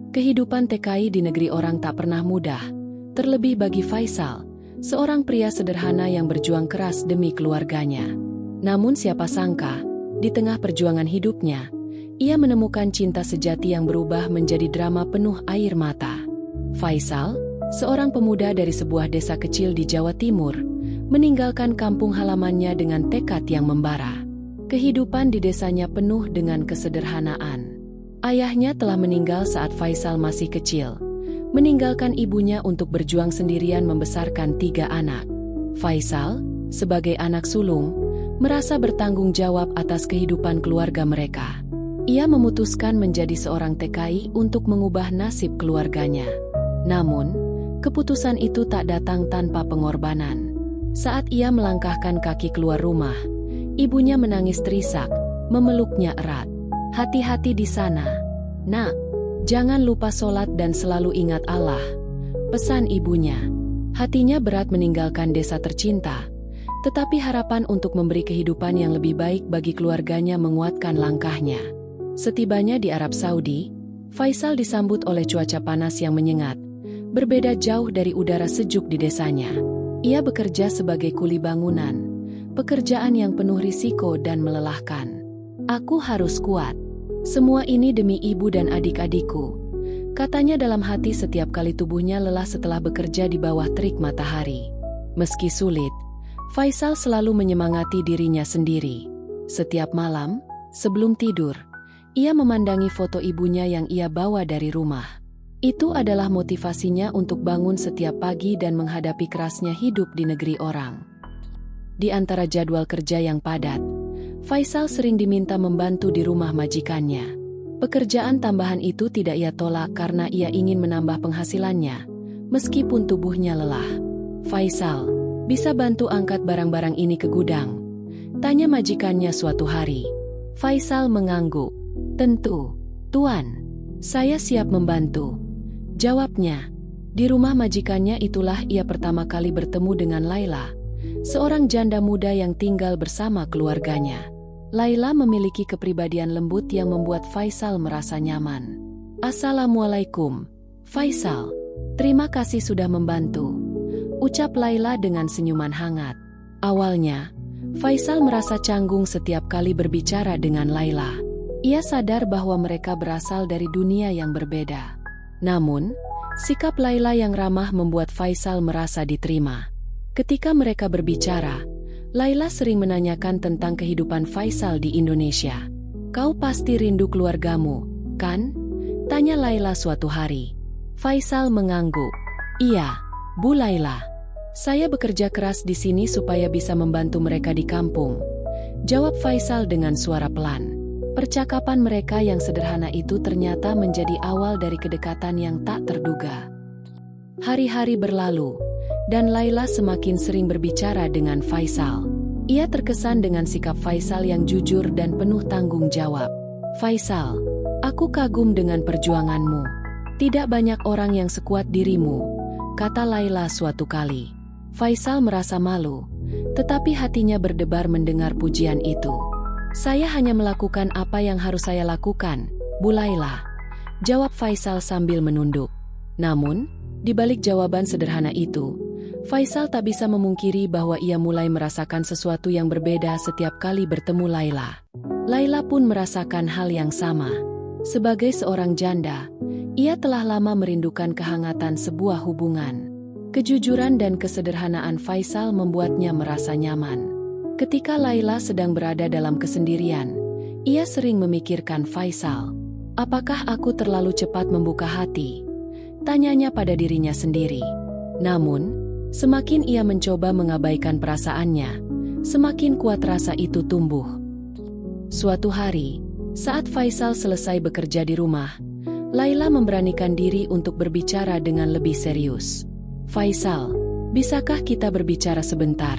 Kehidupan TKI di negeri orang tak pernah mudah, terlebih bagi Faisal, seorang pria sederhana yang berjuang keras demi keluarganya. Namun siapa sangka, di tengah perjuangan hidupnya, ia menemukan cinta sejati yang berubah menjadi drama penuh air mata. Faisal, seorang pemuda dari sebuah desa kecil di Jawa Timur, meninggalkan kampung halamannya dengan tekad yang membara. Kehidupan di desanya penuh dengan kesederhanaan. Ayahnya telah meninggal saat Faisal masih kecil, meninggalkan ibunya untuk berjuang sendirian membesarkan 3 anak. Faisal, sebagai anak sulung, merasa bertanggung jawab atas kehidupan keluarga mereka. Ia memutuskan menjadi seorang TKI untuk mengubah nasib keluarganya. Namun, keputusan itu tak datang tanpa pengorbanan. Saat ia melangkahkan kaki keluar rumah, ibunya menangis terisak, memeluknya erat. "Hati-hati di sana, Nak. Jangan lupa sholat dan selalu ingat Allah," pesan ibunya. Hatinya berat meninggalkan desa tercinta, tetapi harapan untuk memberi kehidupan yang lebih baik bagi keluarganya menguatkan langkahnya. Setibanya di Arab Saudi, Faisal disambut oleh cuaca panas yang menyengat, berbeda jauh dari udara sejuk di desanya. Ia bekerja sebagai kuli bangunan, pekerjaan yang penuh risiko dan melelahkan. "Aku harus kuat. Semua ini demi ibu dan adik-adikku," katanya dalam hati setiap kali tubuhnya lelah setelah bekerja di bawah terik matahari. Meski sulit, Faisal selalu menyemangati dirinya sendiri. Setiap malam, sebelum tidur, ia memandangi foto ibunya yang ia bawa dari rumah. Itu adalah motivasinya untuk bangun setiap pagi dan menghadapi kerasnya hidup di negeri orang. Di antara jadwal kerja yang padat, Faisal sering diminta membantu di rumah majikannya. Pekerjaan tambahan itu tidak ia tolak karena ia ingin menambah penghasilannya, meskipun tubuhnya lelah. "Faisal, bisa bantu angkat barang-barang ini ke gudang?" tanya majikannya suatu hari. Faisal mengangguk. "Tentu, Tuan. Saya siap membantu," jawabnya. Di rumah majikannya itulah ia pertama kali bertemu dengan Laila, seorang janda muda yang tinggal bersama keluarganya. Laila memiliki kepribadian lembut yang membuat Faisal merasa nyaman. "Assalamualaikum, Faisal. Terima kasih sudah membantu," ucap Laila dengan senyuman hangat. Awalnya, Faisal merasa canggung setiap kali berbicara dengan Laila. Ia sadar bahwa mereka berasal dari dunia yang berbeda. Namun, sikap Laila yang ramah membuat Faisal merasa diterima. Ketika mereka berbicara, Laila sering menanyakan tentang kehidupan Faisal di Indonesia. "Kau pasti rindu keluargamu, kan?" tanya Laila suatu hari. Faisal mengangguk. "Iya, Bu Laila. Saya bekerja keras di sini supaya bisa membantu mereka di kampung," jawab Faisal dengan suara pelan. Percakapan mereka yang sederhana itu ternyata menjadi awal dari kedekatan yang tak terduga. Hari-hari berlalu, dan Laila semakin sering berbicara dengan Faisal. Ia terkesan dengan sikap Faisal yang jujur dan penuh tanggung jawab. "Faisal, aku kagum dengan perjuanganmu. Tidak banyak orang yang sekuat dirimu," kata Laila suatu kali. Faisal merasa malu, tetapi hatinya berdebar mendengar pujian itu. "Saya hanya melakukan apa yang harus saya lakukan, Bu Laila," jawab Faisal sambil menunduk. Namun, di balik jawaban sederhana itu, Faisal tak bisa memungkiri bahwa ia mulai merasakan sesuatu yang berbeda setiap kali bertemu Laila. Laila pun merasakan hal yang sama. Sebagai seorang janda, ia telah lama merindukan kehangatan sebuah hubungan. Kejujuran dan kesederhanaan Faisal membuatnya merasa nyaman. Ketika Laila sedang berada dalam kesendirian, ia sering memikirkan Faisal. "Apakah aku terlalu cepat membuka hati?" tanyanya pada dirinya sendiri. Namun, semakin ia mencoba mengabaikan perasaannya, semakin kuat rasa itu tumbuh. Suatu hari, saat Faisal selesai bekerja di rumah, Laila memberanikan diri untuk berbicara dengan lebih serius. "Faisal, bisakah kita berbicara sebentar?"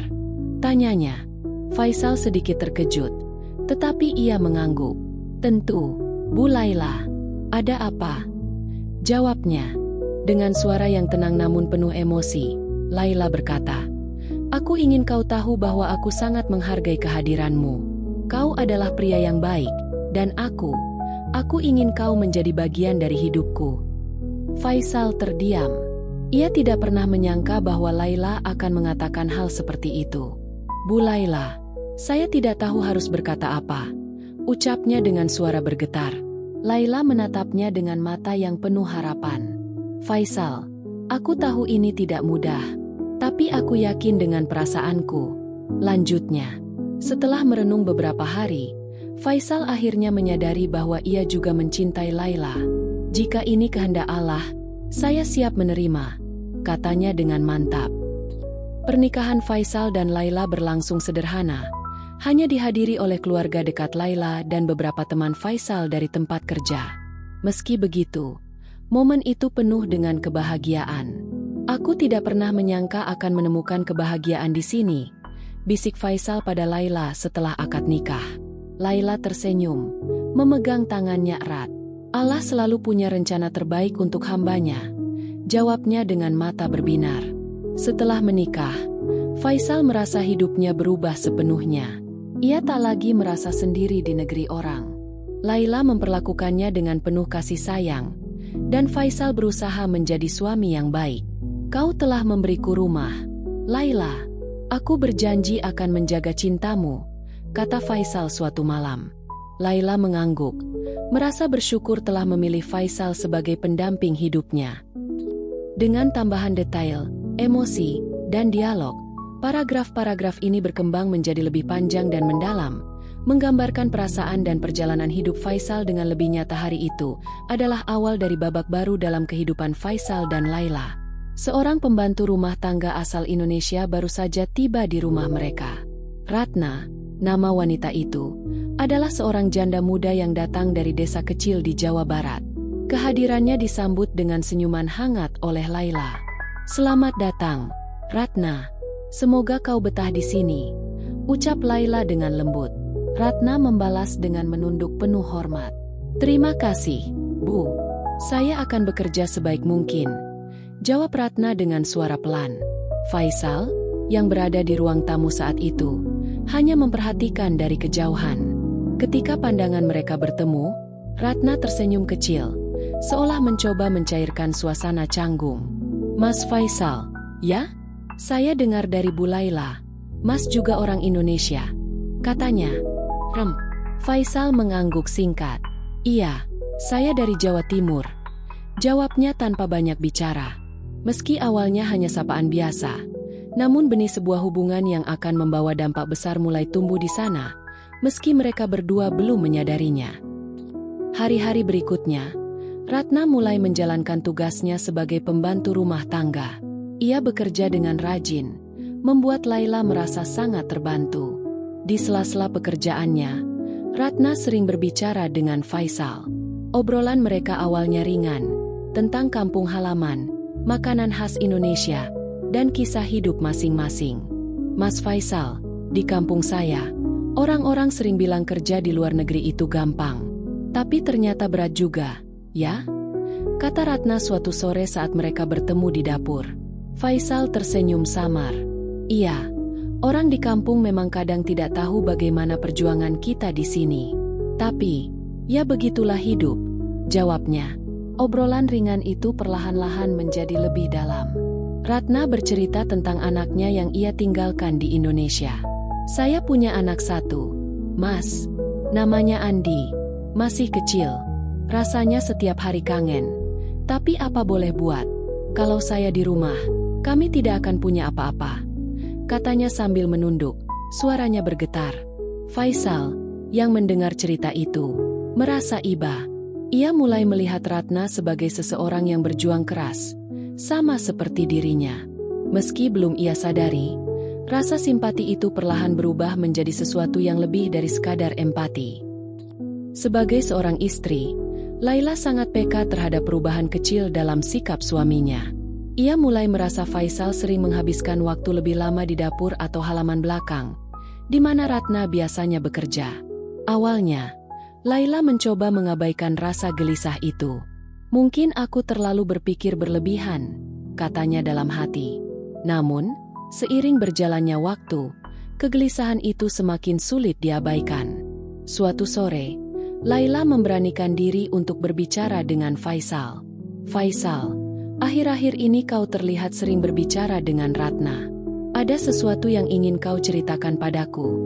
tanyanya. Faisal sedikit terkejut, tetapi ia mengangguk. "Tentu, Bu Laila. Ada apa?" jawabnya. Dengan suara yang tenang namun penuh emosi, Laila berkata, "Aku ingin kau tahu bahwa aku sangat menghargai kehadiranmu. Kau adalah pria yang baik, dan aku ingin kau menjadi bagian dari hidupku." Faisal terdiam. Ia tidak pernah menyangka bahwa Laila akan mengatakan hal seperti itu. "Bu Laila, saya tidak tahu harus berkata apa," ucapnya dengan suara bergetar. Laila menatapnya dengan mata yang penuh harapan. "Faisal, aku tahu ini tidak mudah. Tapi aku yakin dengan perasaanku," lanjutnya. Setelah merenung beberapa hari, Faisal akhirnya menyadari bahwa ia juga mencintai Laila. "Jika ini kehendak Allah, saya siap menerima," katanya dengan mantap. Pernikahan Faisal dan Laila berlangsung sederhana, hanya dihadiri oleh keluarga dekat Laila dan beberapa teman Faisal dari tempat kerja. Meski begitu, momen itu penuh dengan kebahagiaan. "Aku tidak pernah menyangka akan menemukan kebahagiaan di sini," bisik Faisal pada Laila setelah akad nikah. Laila tersenyum, memegang tangannya erat. "Allah selalu punya rencana terbaik untuk hambanya," jawabnya dengan mata berbinar. Setelah menikah, Faisal merasa hidupnya berubah sepenuhnya. Ia tak lagi merasa sendiri di negeri orang. Laila memperlakukannya dengan penuh kasih sayang, dan Faisal berusaha menjadi suami yang baik. "Kau telah memberiku rumah, Laila. Aku berjanji akan menjaga cintamu," kata Faisal suatu malam. Laila mengangguk, merasa bersyukur telah memilih Faisal sebagai pendamping hidupnya. Dengan tambahan detail, emosi, dan dialog, paragraf-paragraf ini berkembang menjadi lebih panjang dan mendalam, menggambarkan perasaan dan perjalanan hidup Faisal dengan lebih nyata. Hari itu adalah awal dari babak baru dalam kehidupan Faisal dan Laila. Seorang pembantu rumah tangga asal Indonesia baru saja tiba di rumah mereka. Ratna, nama wanita itu, adalah seorang janda muda yang datang dari desa kecil di Jawa Barat. Kehadirannya disambut dengan senyuman hangat oleh Laila. "Selamat datang, Ratna. Semoga kau betah di sini," ucap Laila dengan lembut. Ratna membalas dengan menunduk penuh hormat. "Terima kasih, Bu. Saya akan bekerja sebaik mungkin," jawab Ratna dengan suara pelan. Faisal, yang berada di ruang tamu saat itu, hanya memperhatikan dari kejauhan. Ketika pandangan mereka bertemu, Ratna tersenyum kecil, seolah mencoba mencairkan suasana canggung. "Mas Faisal, ya? Saya dengar dari Bu Laila, Mas juga orang Indonesia," katanya. Faisal mengangguk singkat. "Iya, saya dari Jawa Timur," jawabnya tanpa banyak bicara. Meski awalnya hanya sapaan biasa, namun benih sebuah hubungan yang akan membawa dampak besar mulai tumbuh di sana, meski mereka berdua belum menyadarinya. Hari-hari berikutnya, Ratna mulai menjalankan tugasnya sebagai pembantu rumah tangga. Ia bekerja dengan rajin, membuat Laila merasa sangat terbantu. Di sela-sela pekerjaannya, Ratna sering berbicara dengan Faisal. Obrolan mereka awalnya ringan, tentang kampung halaman, makanan khas Indonesia, dan kisah hidup masing-masing. "Mas Faisal, di kampung saya, orang-orang sering bilang kerja di luar negeri itu gampang. Tapi ternyata berat juga, ya?" kata Ratna suatu sore saat mereka bertemu di dapur. Faisal tersenyum samar. "Iya, orang di kampung memang kadang tidak tahu bagaimana perjuangan kita di sini. Tapi, ya begitulah hidup," jawabnya. Obrolan ringan itu perlahan-lahan menjadi lebih dalam. Ratna bercerita tentang anaknya yang ia tinggalkan di Indonesia. "Saya punya anak satu, Mas. Namanya Andi. Masih kecil. Rasanya setiap hari kangen. Tapi apa boleh buat? Kalau saya di rumah, kami tidak akan punya apa-apa," katanya sambil menunduk, suaranya bergetar. Faisal, yang mendengar cerita itu, merasa iba. Ia mulai melihat Ratna sebagai seseorang yang berjuang keras, sama seperti dirinya. Meski belum ia sadari, rasa simpati itu perlahan berubah menjadi sesuatu yang lebih dari sekadar empati. Sebagai seorang istri, Laila sangat peka terhadap perubahan kecil dalam sikap suaminya. Ia mulai merasa Faisal sering menghabiskan waktu lebih lama di dapur atau halaman belakang, di mana Ratna biasanya bekerja. Awalnya, Laila mencoba mengabaikan rasa gelisah itu. "Mungkin aku terlalu berpikir berlebihan," katanya dalam hati. Namun, seiring berjalannya waktu, kegelisahan itu semakin sulit diabaikan. Suatu sore, Laila memberanikan diri untuk berbicara dengan Faisal. Faisal, akhir-akhir ini kau terlihat sering berbicara dengan Ratna. Ada sesuatu yang ingin kau ceritakan padaku?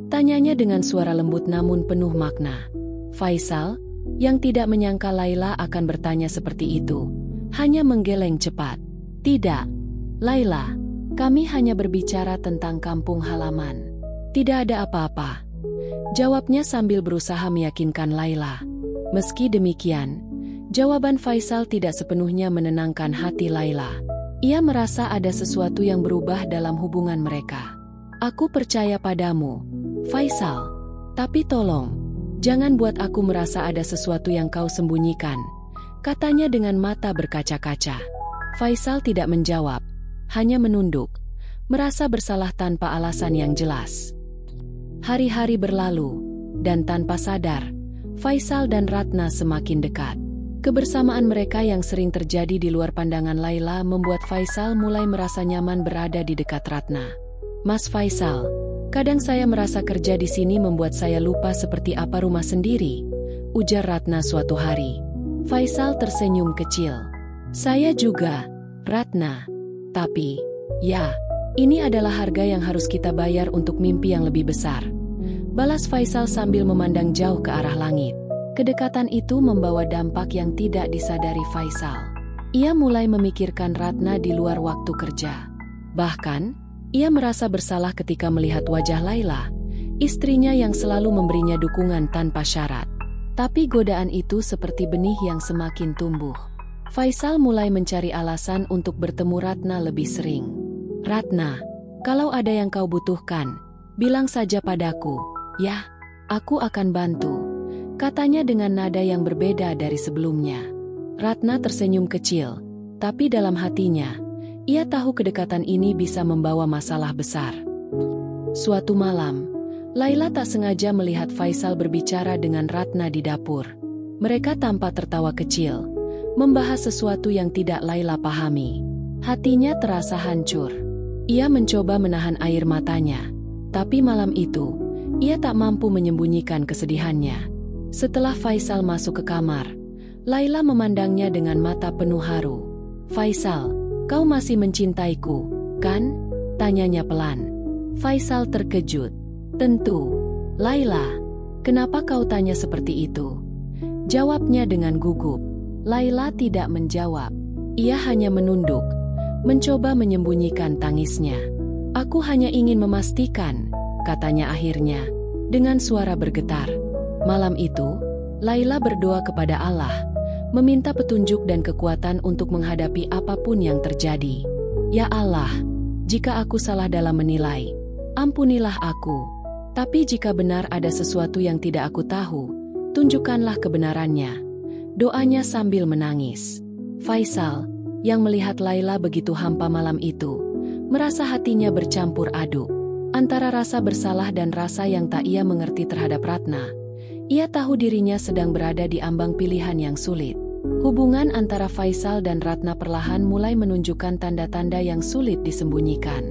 Tanyanya dengan suara lembut namun penuh makna. Faisal, yang tidak menyangka Laila akan bertanya seperti itu, hanya menggeleng cepat. Tidak, Laila, kami hanya berbicara tentang kampung halaman. Tidak ada apa-apa, jawabnya sambil berusaha meyakinkan Laila. Meski demikian, jawaban Faisal tidak sepenuhnya menenangkan hati Laila. Ia merasa ada sesuatu yang berubah dalam hubungan mereka. Aku percaya padamu, Faisal. Tapi tolong, jangan buat aku merasa ada sesuatu yang kau sembunyikan, katanya dengan mata berkaca-kaca. Faisal tidak menjawab, hanya menunduk, merasa bersalah tanpa alasan yang jelas. Hari-hari berlalu, dan tanpa sadar, Faisal dan Ratna semakin dekat. Kebersamaan mereka yang sering terjadi di luar pandangan Laila membuat Faisal mulai merasa nyaman berada di dekat Ratna. Mas Faisal, kadang saya merasa kerja di sini membuat saya lupa seperti apa rumah sendiri, ujar Ratna suatu hari. Faisal tersenyum kecil. Saya juga, Ratna. Tapi, ya, ini adalah harga yang harus kita bayar untuk mimpi yang lebih besar, balas Faisal sambil memandang jauh ke arah langit. Kedekatan itu membawa dampak yang tidak disadari Faisal. Ia mulai memikirkan Ratna di luar waktu kerja. Bahkan, ia merasa bersalah ketika melihat wajah Laila, istrinya yang selalu memberinya dukungan tanpa syarat. Tapi godaan itu seperti benih yang semakin tumbuh. Faisal mulai mencari alasan untuk bertemu Ratna lebih sering. Ratna, kalau ada yang kau butuhkan, bilang saja padaku, ya, aku akan bantu, katanya dengan nada yang berbeda dari sebelumnya. Ratna tersenyum kecil, tapi dalam hatinya, ia tahu kedekatan ini bisa membawa masalah besar. Suatu malam, Laila tak sengaja melihat Faisal berbicara dengan Ratna di dapur. Mereka tampak tertawa kecil, membahas sesuatu yang tidak Laila pahami. Hatinya terasa hancur. Ia mencoba menahan air matanya, tapi malam itu, ia tak mampu menyembunyikan kesedihannya. Setelah Faisal masuk ke kamar, Laila memandangnya dengan mata penuh haru. Faisal, kau masih mencintaiku, kan? Tanyanya pelan. Faisal terkejut. Tentu, Laila. Kenapa kau tanya seperti itu? Jawabnya dengan gugup. Laila tidak menjawab. Ia hanya menunduk, mencoba menyembunyikan tangisnya. Aku hanya ingin memastikan, katanya akhirnya, dengan suara bergetar. Malam itu, Laila berdoa kepada Allah, meminta petunjuk dan kekuatan untuk menghadapi apapun yang terjadi. Ya Allah, jika aku salah dalam menilai, ampunilah aku. Tapi jika benar ada sesuatu yang tidak aku tahu, tunjukkanlah kebenarannya. Doanya sambil menangis. Faisal, yang melihat Laila begitu hampa malam itu, merasa hatinya bercampur aduk antara rasa bersalah dan rasa yang tak ia mengerti terhadap Ratna. Ia tahu dirinya sedang berada di ambang pilihan yang sulit. Hubungan antara Faisal dan Ratna perlahan mulai menunjukkan tanda-tanda yang sulit disembunyikan.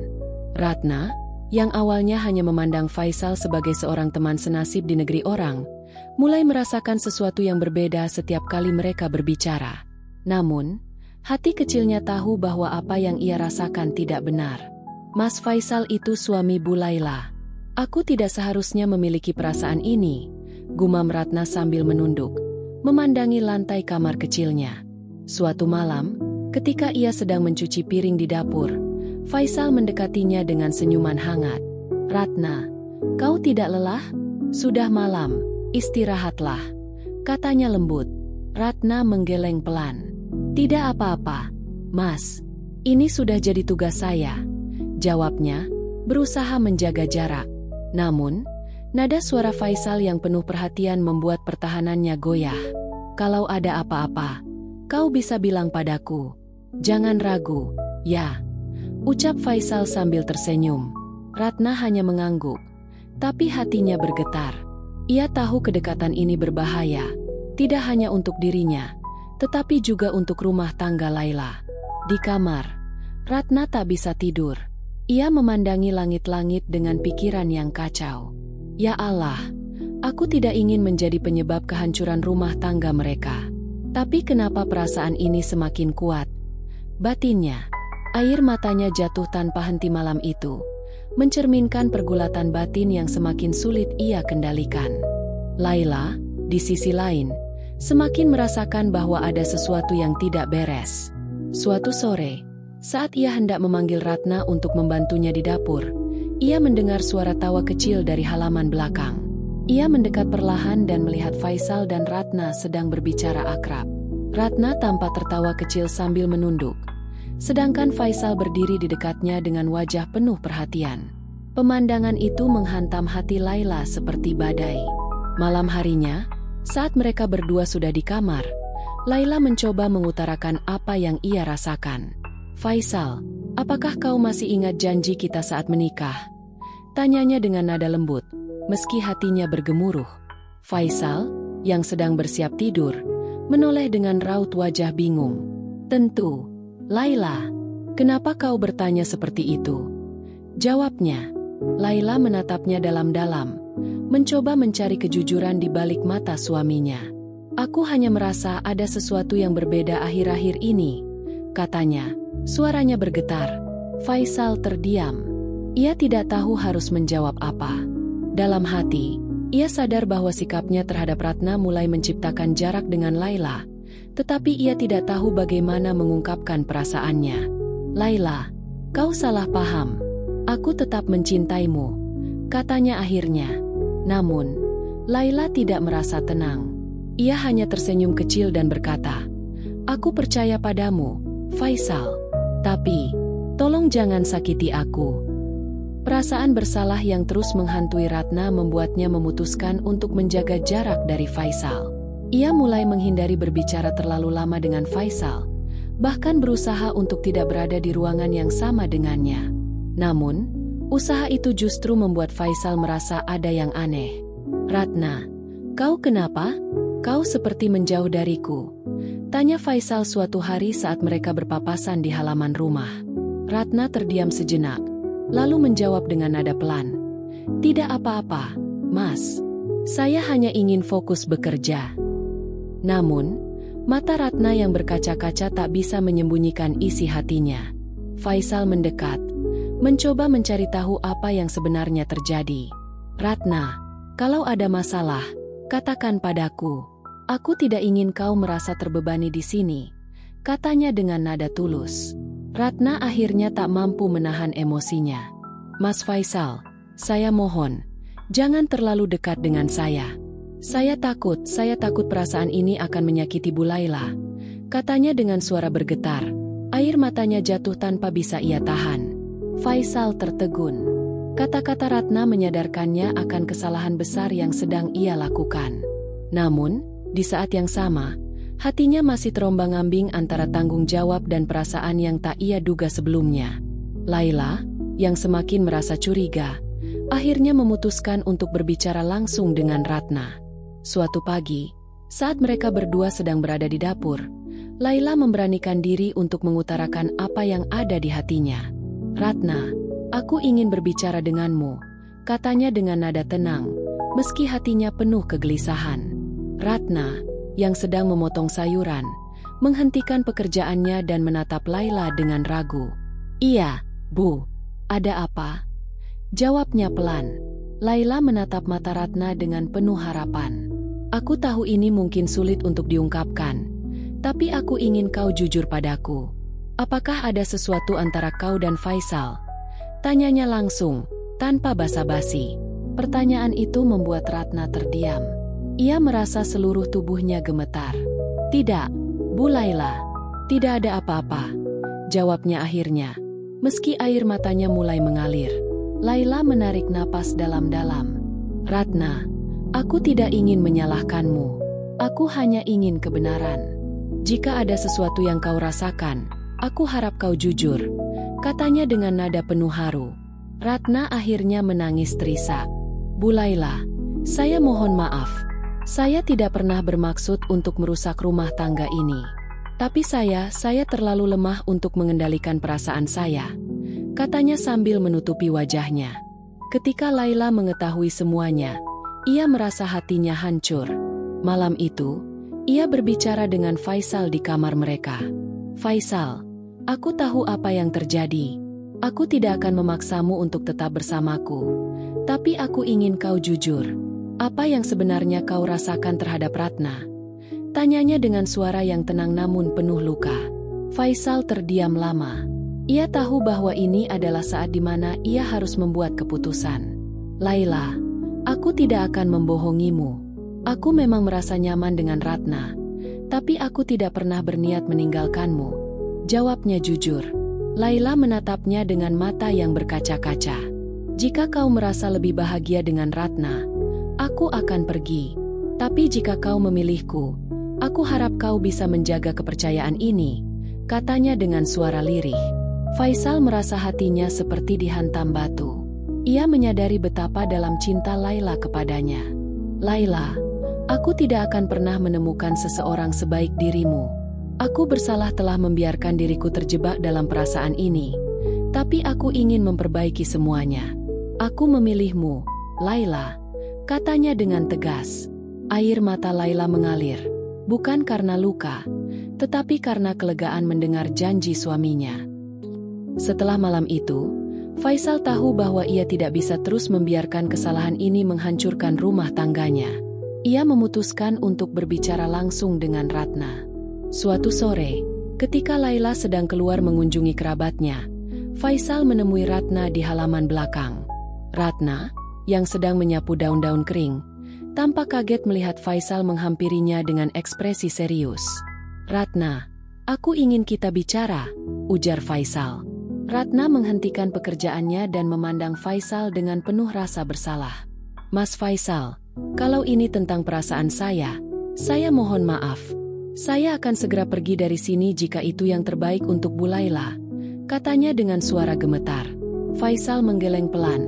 Ratna, yang awalnya hanya memandang Faisal sebagai seorang teman senasib di negeri orang, mulai merasakan sesuatu yang berbeda setiap kali mereka berbicara. Namun, hati kecilnya tahu bahwa apa yang ia rasakan tidak benar. Mas Faisal itu suami Bu Laila. Aku tidak seharusnya memiliki perasaan ini, gumam Ratna sambil menunduk, memandangi lantai kamar kecilnya. Suatu malam, ketika ia sedang mencuci piring di dapur, Faisal mendekatinya dengan senyuman hangat. Ratna, kau tidak lelah? Sudah malam, istirahatlah, katanya lembut. Ratna menggeleng pelan. Tidak apa-apa, Mas. Ini sudah jadi tugas saya, jawabnya, berusaha menjaga jarak. Namun, nada suara Faisal yang penuh perhatian membuat pertahanannya goyah. Kalau ada apa-apa, kau bisa bilang padaku. Jangan ragu, ya, ucap Faisal sambil tersenyum. Ratna hanya mengangguk, tapi hatinya bergetar. Ia tahu kedekatan ini berbahaya, tidak hanya untuk dirinya, tetapi juga untuk rumah tangga Laila. Di kamar, Ratna tak bisa tidur. Ia memandangi langit-langit dengan pikiran yang kacau. Ya Allah, aku tidak ingin menjadi penyebab kehancuran rumah tangga mereka. Tapi kenapa perasaan ini semakin kuat? Batinnya, air matanya jatuh tanpa henti malam itu, mencerminkan pergulatan batin yang semakin sulit ia kendalikan. Laila, di sisi lain, semakin merasakan bahwa ada sesuatu yang tidak beres. Suatu sore, saat ia hendak memanggil Ratna untuk membantunya di dapur, ia mendengar suara tawa kecil dari halaman belakang. Ia mendekat perlahan dan melihat Faisal dan Ratna sedang berbicara akrab. Ratna tampak tertawa kecil sambil menunduk, sedangkan Faisal berdiri di dekatnya dengan wajah penuh perhatian. Pemandangan itu menghantam hati Laila seperti badai. Malam harinya, saat mereka berdua sudah di kamar, Laila mencoba mengutarakan apa yang ia rasakan. "Faisal, apakah kau masih ingat janji kita saat menikah?" Tanyanya dengan nada lembut, meski hatinya bergemuruh. Faisal, yang sedang bersiap tidur, menoleh dengan raut wajah bingung. "Tentu, Laila. Kenapa kau bertanya seperti itu?" Jawabnya. Laila menatapnya dalam-dalam, mencoba mencari kejujuran di balik mata suaminya. "Aku hanya merasa ada sesuatu yang berbeda akhir-akhir ini," katanya. Suaranya bergetar. Faisal terdiam. Ia tidak tahu harus menjawab apa. Dalam hati, ia sadar bahwa sikapnya terhadap Ratna mulai menciptakan jarak dengan Laila, tetapi ia tidak tahu bagaimana mengungkapkan perasaannya. "Laila, kau salah paham. Aku tetap mencintaimu," katanya akhirnya. Namun, Laila tidak merasa tenang. Ia hanya tersenyum kecil dan berkata, "Aku percaya padamu, Faisal. Tapi, tolong jangan sakiti aku." Perasaan bersalah yang terus menghantui Ratna membuatnya memutuskan untuk menjaga jarak dari Faisal. Ia mulai menghindari berbicara terlalu lama dengan Faisal, bahkan berusaha untuk tidak berada di ruangan yang sama dengannya. Namun, usaha itu justru membuat Faisal merasa ada yang aneh. "Ratna, kau kenapa? Kau seperti menjauh dariku," tanya Faisal suatu hari saat mereka berpapasan di halaman rumah. Ratna terdiam sejenak, lalu menjawab dengan nada pelan, "Tidak apa-apa, Mas. Saya hanya ingin fokus bekerja." Namun, mata Ratna yang berkaca-kaca tak bisa menyembunyikan isi hatinya. Faisal mendekat, mencoba mencari tahu apa yang sebenarnya terjadi. "Ratna, kalau ada masalah, katakan padaku. Aku tidak ingin kau merasa terbebani di sini," katanya dengan nada tulus. Ratna akhirnya tak mampu menahan emosinya. "Mas Faisal, saya mohon, jangan terlalu dekat dengan saya. Saya takut perasaan ini akan menyakiti Bu Laila," katanya dengan suara bergetar. Air matanya jatuh tanpa bisa ia tahan. Faisal tertegun. Kata-kata Ratna menyadarkannya akan kesalahan besar yang sedang ia lakukan. Namun, di saat yang sama, hatinya masih terombang-ambing antara tanggung jawab dan perasaan yang tak ia duga sebelumnya. Laila, yang semakin merasa curiga, akhirnya memutuskan untuk berbicara langsung dengan Ratna. Suatu pagi, saat mereka berdua sedang berada di dapur, Laila memberanikan diri untuk mengutarakan apa yang ada di hatinya. "Ratna, aku ingin berbicara denganmu," katanya dengan nada tenang, meski hatinya penuh kegelisahan. Ratna, yang sedang memotong sayuran, menghentikan pekerjaannya dan menatap Laila dengan ragu. "Iya, Bu. Ada apa?" jawabnya pelan. Laila menatap mata Ratna dengan penuh harapan. "Aku tahu ini mungkin sulit untuk diungkapkan, tapi aku ingin kau jujur padaku. Apakah ada sesuatu antara kau dan Faisal?" tanyanya langsung, tanpa basa-basi. Pertanyaan itu membuat Ratna terdiam. Ia merasa seluruh tubuhnya gemetar. "Tidak, Bu Laila. Tidak ada apa-apa," jawabnya akhirnya, meski air matanya mulai mengalir. Laila menarik napas dalam-dalam. "Ratna, aku tidak ingin menyalahkanmu. Aku hanya ingin kebenaran. Jika ada sesuatu yang kau rasakan, aku harap kau jujur," katanya dengan nada penuh haru. Ratna akhirnya menangis terisak. "Bu Laila, saya mohon maaf. Saya tidak pernah bermaksud untuk merusak rumah tangga ini. Tapi saya terlalu lemah untuk mengendalikan perasaan saya," katanya sambil menutupi wajahnya. Ketika Laila mengetahui semuanya, ia merasa hatinya hancur. Malam itu, Ia berbicara dengan Faisal di kamar mereka. Faisal, aku tahu apa yang terjadi. Aku tidak akan memaksamu untuk tetap bersamaku. Tapi aku ingin kau jujur. Apa yang sebenarnya kau rasakan terhadap Ratna? Tanyanya dengan suara yang tenang namun penuh luka. Faisal terdiam lama. Ia tahu bahwa ini adalah saat di mana ia harus membuat keputusan. Laila, aku tidak akan membohongimu. Aku memang merasa nyaman dengan Ratna, tapi aku tidak pernah berniat meninggalkanmu. Jawabnya jujur. Laila menatapnya dengan mata yang berkaca-kaca. Jika kau merasa lebih bahagia dengan Ratna, aku akan pergi. Tapi jika kau memilihku, aku harap kau bisa menjaga kepercayaan ini, katanya dengan suara lirih. Faisal merasa hatinya seperti dihantam batu. Ia menyadari betapa dalam cinta Laila kepadanya. Laila, aku tidak akan pernah menemukan seseorang sebaik dirimu. Aku bersalah telah membiarkan diriku terjebak dalam perasaan ini, tapi aku ingin memperbaiki semuanya. Aku memilihmu, Laila, katanya dengan tegas. Air mata Laila mengalir, bukan karena luka, tetapi karena kelegaan mendengar janji suaminya. Setelah malam itu, Faisal tahu bahwa ia tidak bisa terus membiarkan kesalahan ini menghancurkan rumah tangganya. Ia memutuskan untuk berbicara langsung dengan Ratna. Suatu sore, ketika Laila sedang keluar mengunjungi kerabatnya, Faisal menemui Ratna di halaman belakang. Ratna, yang sedang menyapu daun-daun kering, tampak kaget melihat Faisal menghampirinya dengan ekspresi serius. Ratna, aku ingin kita bicara, ujar Faisal. Ratna menghentikan pekerjaannya dan memandang Faisal dengan penuh rasa bersalah. Mas Faisal, kalau ini tentang perasaan saya mohon maaf. Saya akan segera pergi dari sini jika itu yang terbaik untuk Bu Laila, katanya dengan suara gemetar. Faisal menggeleng pelan,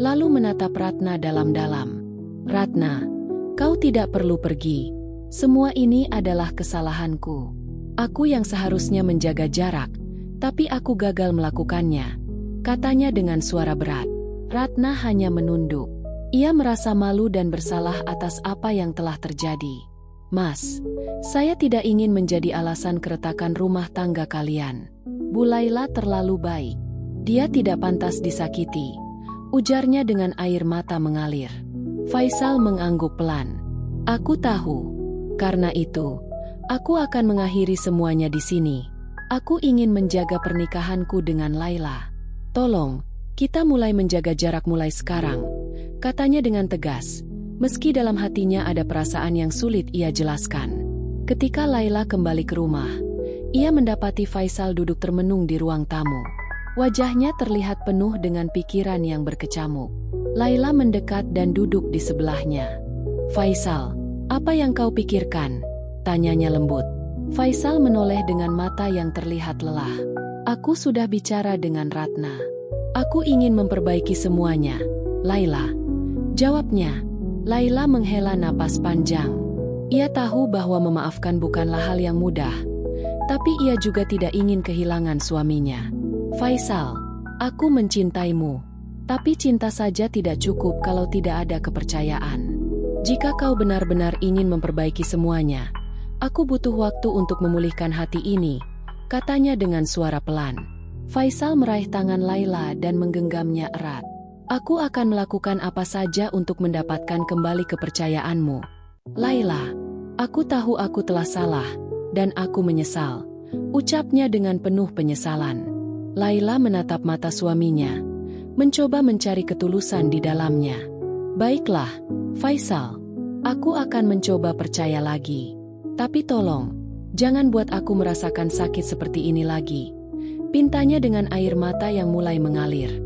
lalu menatap Ratna dalam-dalam. Ratna, kau tidak perlu pergi. Semua ini adalah kesalahanku. Aku yang seharusnya menjaga jarak, tapi aku gagal melakukannya, katanya dengan suara berat. Ratna hanya menunduk. Ia merasa malu dan bersalah atas apa yang telah terjadi. Mas, saya tidak ingin menjadi alasan keretakan rumah tangga kalian. Bu Laila terlalu baik. Dia tidak pantas disakiti, ujarnya dengan air mata mengalir. Faisal mengangguk pelan. Aku tahu. Karena itu, aku akan mengakhiri semuanya di sini. Aku ingin menjaga pernikahanku dengan Laila. Tolong, kita mulai menjaga jarak mulai sekarang, katanya dengan tegas, meski dalam hatinya ada perasaan yang sulit ia jelaskan. Ketika Laila kembali ke rumah, ia mendapati Faisal duduk termenung di ruang tamu. Wajahnya terlihat penuh dengan pikiran yang berkecamuk. Laila mendekat dan duduk di sebelahnya. Faisal, apa yang kau pikirkan? Tanyanya lembut. Faisal menoleh dengan mata yang terlihat lelah. Aku sudah bicara dengan Ratna. Aku ingin memperbaiki semuanya, Laila. Jawabnya. Laila menghela napas panjang. Ia tahu bahwa memaafkan bukanlah hal yang mudah, tapi ia juga tidak ingin kehilangan suaminya. Faisal, aku mencintaimu, tapi cinta saja tidak cukup kalau tidak ada kepercayaan. Jika kau benar-benar ingin memperbaiki semuanya, aku butuh waktu untuk memulihkan hati ini, katanya dengan suara pelan. Faisal meraih tangan Laila dan menggenggamnya erat. Aku akan melakukan apa saja untuk mendapatkan kembali kepercayaanmu. Laila, aku tahu aku telah salah, dan aku menyesal, ucapnya dengan penuh penyesalan. Laila menatap mata suaminya, mencoba mencari ketulusan di dalamnya. Baiklah, Faisal, aku akan mencoba percaya lagi. Tapi tolong, jangan buat aku merasakan sakit seperti ini lagi, pintanya dengan air mata yang mulai mengalir.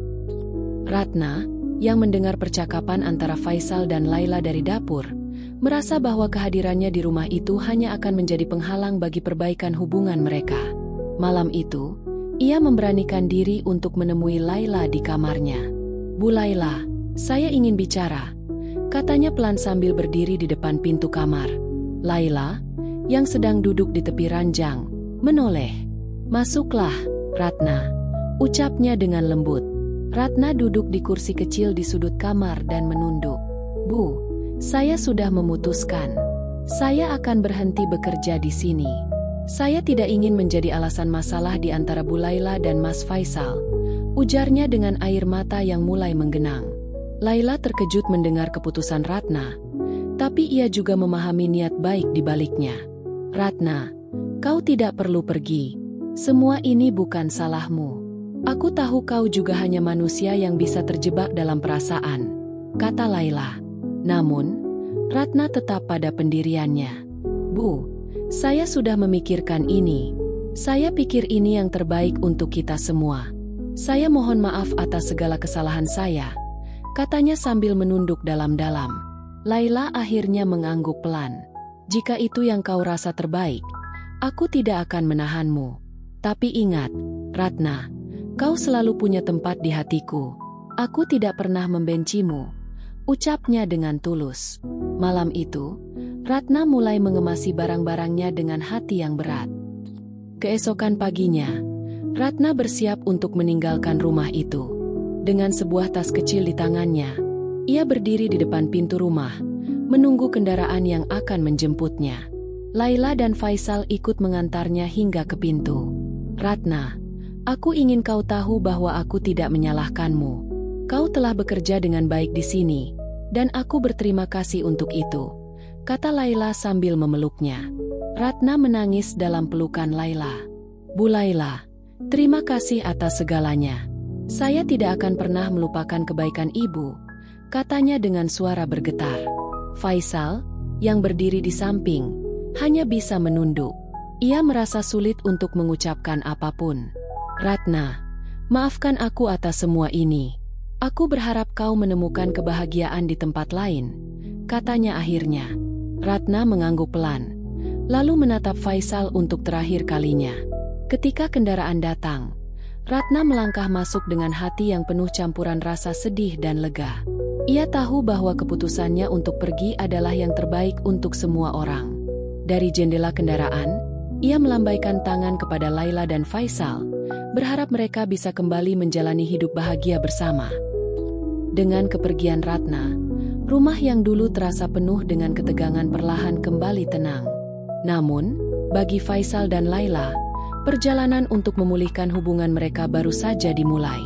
Ratna, yang mendengar percakapan antara Faisal dan Laila dari dapur, merasa bahwa kehadirannya di rumah itu hanya akan menjadi penghalang bagi perbaikan hubungan mereka. Malam itu, ia memberanikan diri untuk menemui Laila di kamarnya. Bu Laila, saya ingin bicara, katanya pelan sambil berdiri di depan pintu kamar. Laila, yang sedang duduk di tepi ranjang, menoleh. Masuklah, Ratna, ucapnya dengan lembut. Ratna duduk di kursi kecil di sudut kamar dan menunduk. Bu, saya sudah memutuskan. Saya akan berhenti bekerja di sini. Saya tidak ingin menjadi alasan masalah di antara Bu Laila dan Mas Faisal, ujarnya dengan air mata yang mulai menggenang. Laila terkejut mendengar keputusan Ratna, tapi ia juga memahami niat baik di baliknya. Ratna, kau tidak perlu pergi. Semua ini bukan salahmu. Aku tahu kau juga hanya manusia yang bisa terjebak dalam perasaan, kata Laila. Namun, Ratna tetap pada pendiriannya. Bu, saya sudah memikirkan ini. Saya pikir ini yang terbaik untuk kita semua. Saya mohon maaf atas segala kesalahan saya, katanya sambil menunduk dalam-dalam. Laila akhirnya mengangguk pelan. Jika itu yang kau rasa terbaik, aku tidak akan menahanmu. Tapi ingat, Ratna, kau selalu punya tempat di hatiku. Aku tidak pernah membencimu, ucapnya dengan tulus. Malam itu, Ratna mulai mengemasi barang-barangnya dengan hati yang berat. Keesokan paginya, Ratna bersiap untuk meninggalkan rumah itu. Dengan sebuah tas kecil di tangannya, ia berdiri di depan pintu rumah, menunggu kendaraan yang akan menjemputnya. Laila dan Faisal ikut mengantarnya hingga ke pintu. Ratna, aku ingin kau tahu bahwa aku tidak menyalahkanmu. Kau telah bekerja dengan baik di sini, dan aku berterima kasih untuk itu, kata Laila sambil memeluknya. Ratna menangis dalam pelukan Laila. Bu Laila, terima kasih atas segalanya. Saya tidak akan pernah melupakan kebaikan ibu, katanya dengan suara bergetar. Faisal, yang berdiri di samping, hanya bisa menunduk. Ia merasa sulit untuk mengucapkan apapun. Ratna, maafkan aku atas semua ini. Aku berharap kau menemukan kebahagiaan di tempat lain, katanya akhirnya. Ratna mengangguk pelan, lalu menatap Faisal untuk terakhir kalinya. Ketika kendaraan datang, Ratna melangkah masuk dengan hati yang penuh campuran rasa sedih dan lega. Ia tahu bahwa keputusannya untuk pergi adalah yang terbaik untuk semua orang. Dari jendela kendaraan, ia melambaikan tangan kepada Laila dan Faisal, berharap mereka bisa kembali menjalani hidup bahagia bersama. Dengan kepergian Ratna, rumah yang dulu terasa penuh dengan ketegangan perlahan kembali tenang. Namun, bagi Faisal dan Laila, perjalanan untuk memulihkan hubungan mereka baru saja dimulai.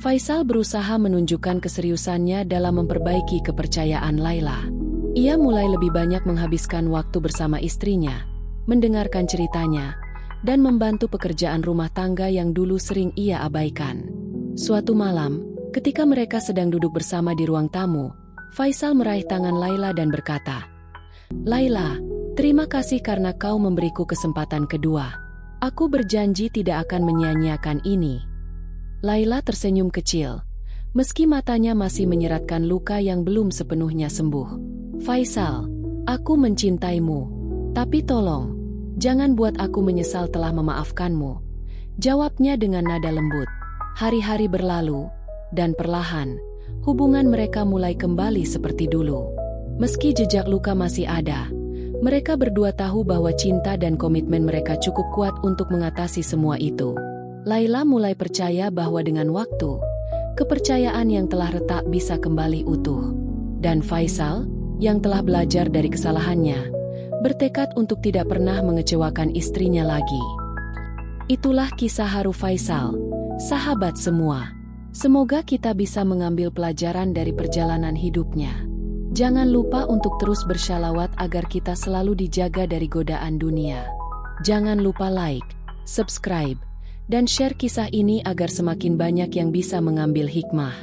Faisal berusaha menunjukkan keseriusannya dalam memperbaiki kepercayaan Laila. Ia mulai lebih banyak menghabiskan waktu bersama istrinya, mendengarkan ceritanya, dan membantu pekerjaan rumah tangga yang dulu sering ia abaikan. Suatu malam, ketika mereka sedang duduk bersama di ruang tamu, Faisal meraih tangan Laila dan berkata, "Laila, terima kasih karena kau memberiku kesempatan kedua. Aku berjanji tidak akan menyia-nyiakan ini." Laila tersenyum kecil, meski matanya masih menyeratkan luka yang belum sepenuhnya sembuh. "Faisal, aku mencintaimu. Tapi tolong, jangan buat aku menyesal telah memaafkanmu," jawabnya dengan nada lembut. Hari-hari berlalu, dan perlahan, hubungan mereka mulai kembali seperti dulu. Meski jejak luka masih ada, mereka berdua tahu bahwa cinta dan komitmen mereka cukup kuat untuk mengatasi semua itu. Laila mulai percaya bahwa dengan waktu, kepercayaan yang telah retak bisa kembali utuh. Dan Faisal, yang telah belajar dari kesalahannya, bertekad untuk tidak pernah mengecewakan istrinya lagi. Itulah kisah haru Faisal, sahabat semua. Semoga kita bisa mengambil pelajaran dari perjalanan hidupnya. Jangan lupa untuk terus bersyalawat agar kita selalu dijaga dari godaan dunia. Jangan lupa like, subscribe, dan share kisah ini agar semakin banyak yang bisa mengambil hikmah.